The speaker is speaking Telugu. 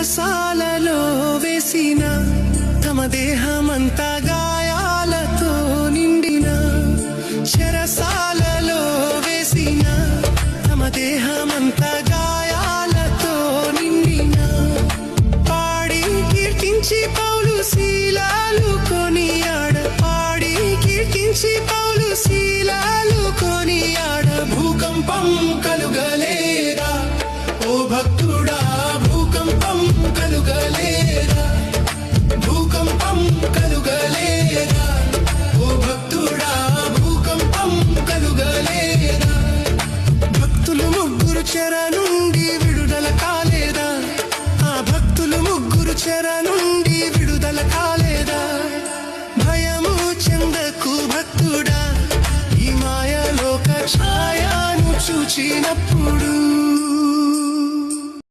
చెరసాలలో వేసిన తమ దేహమంతా గాయాలతో నిండిన చెరసాలలో వేసిన తమ దేహమంతా గాయాలతో నిండిన పాడి కీర్తించి పౌలు శీలాలు కొనియాడ పాడి కీర్తించి పౌలు శీలాలు కొనియాడ భూకంపం కలుగలేదా ఓ భక్తుడా భూకంపం కలుగలేదా భూకంపం కలుగలేదా ఓ భక్తుడా భూకంపం కలుగలేదా భక్తులు ముగ్గురు చెర నుండి విడుదల కాలేదా ఆ భక్తులు ముగ్గురు చెర నుండి విడుదల కాలేదా భయము చెందకు భక్తుడా ఈ మాయలోక ఛాయను చూచినప్పుడు